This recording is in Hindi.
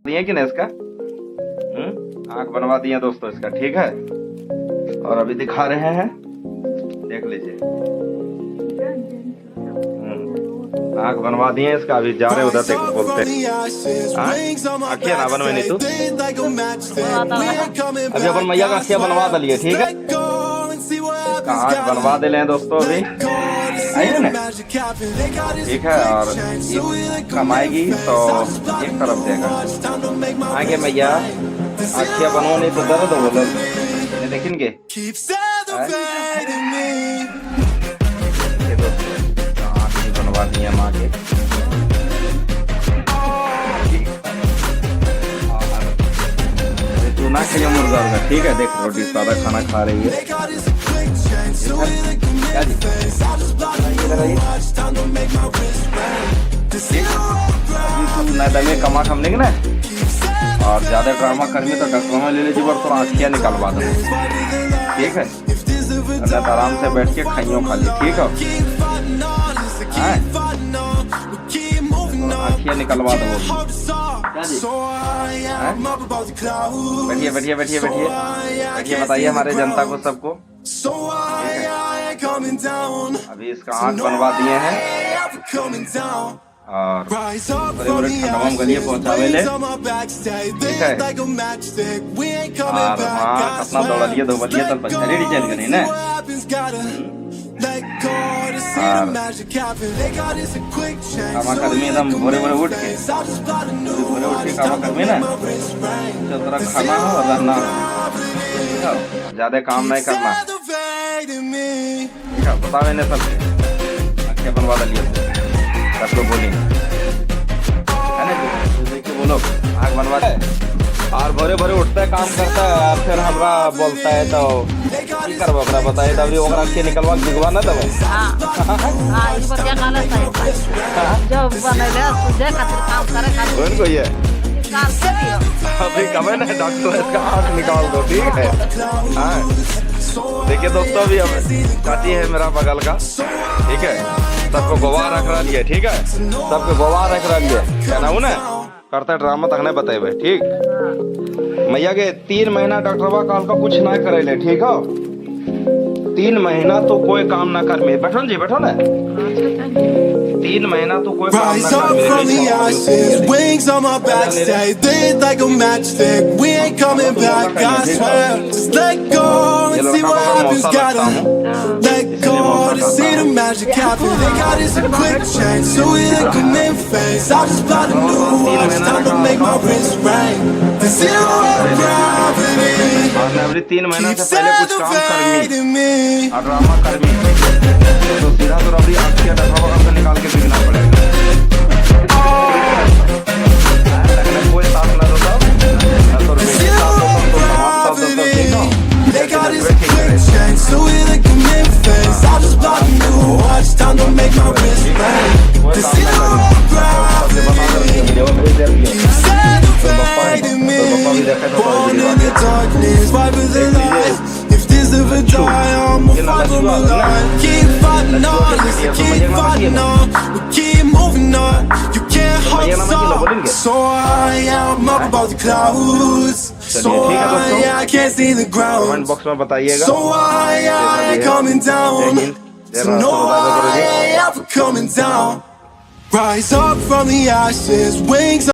दिए कि नहीं इसका आंख बनवा दिए दोस्तों इसका, ठीक है। और अभी दिखा रहे हैं, देख लीजिए आंख बनवा दिए इसका। अभी जा रहे उधर देखो, बोलते आखिया ना बनवे नहीं तू। अभी अपन मैया का आखिया बनवा दिए, ठीक है। आंख बनवा दे लें दोस्तों अभी, आइए ना, ठीक है। और कमाएगी तो एक तरफ देगा, आगे मैया आखिया बनवा नहीं तो दर्द हो बोलो, देखेंगे बनवा दिए माँ के। तू ना खाइए मुर्गा, ठीक है। देख रोटी सादा खाना खा रही है, दमे कमा खम लेंगे ना। और ज्यादा ड्रामा करनी तो डॉक्टर में ले लीजिए और थोड़ा आँखियाँ निकलवा दो, ठीक है। आराम से बैठ के खाइयो खा ली, ठीक है। आँखियाँ निकलवा दो, बैठिए बैठिए बैठिए बैठिए बैठिए, बताइए हमारे जनता को सबको। अभी इसका आँख बनवा दिए हैं और बड़े ठंडम गलिए पहुँचावे ले, ठीक है। और वहाँ अपना दौड़लिए धोबलिए तब बच्चे चल गए ना। कामा कर्मी एकदम भोरे भोरे उठ के कामा कर्मी ना, तरह खाना हो और रहना हो, ज्यादा काम नहीं करना, ठीक है। बतावे ने सबसे आँखें बनवा दिए सब लोग बोली है ना, देखिए बोलो आँख बनवा दे। और भोरे भोरे उठता है, काम करता है, और फिर हमरा बोलता है तो की करब ओकरा बताइए। तब ओकरा आँखें निकलवा दिखवा ना देवे। कौन को ये अभी कमे ना डॉक्टर इसका आँख निकाल दो, ठीक है। हाँ देखिए दोस्तों, अभी काटी है मेरा बगल का, ठीक है। सबको गोवा रख रहा लिए, ठीक है। सबको गोवा रख रहा लिए, क्या ना ना करता ड्रामा तक नहीं बताए, ठीक। मैया के 3 महीना डॉक्टरवा काल का कुछ ना करे ले, ठीक है। 3 महीना तो कोई काम ना कर में, बैठो जी बैठो ना। 3 महीना तो कोई काम ना कर। See the magic happen. They got us a quick change, so we like a in phase. I just bought a new watch, time to make my wrist ring. The zero gravity. every 3 महीना से पहले कुछ काम करनी और ड्रामा करनी तो सीधा तो अभी आँखियाँ डकवा से निकाल के पीना पड़ेगा। कोई साथ ना दो सब, They got us a quick change, so we like a in phase. I just bought a new watch, time to make my wrist ring. The zero gravity. Separating me. Born in the darkness, fight for the light. If this ever die, I'ma follow my line. Keep fighting on, listen, keep fighting on. We keep moving on. You can't hold us up. So high, I'm up above the clouds. So high, I can't see the ground. Comment box में बताइएगा। So high, I ain't coming down. So no, I ain't ever coming down. Rise up from the ashes, wings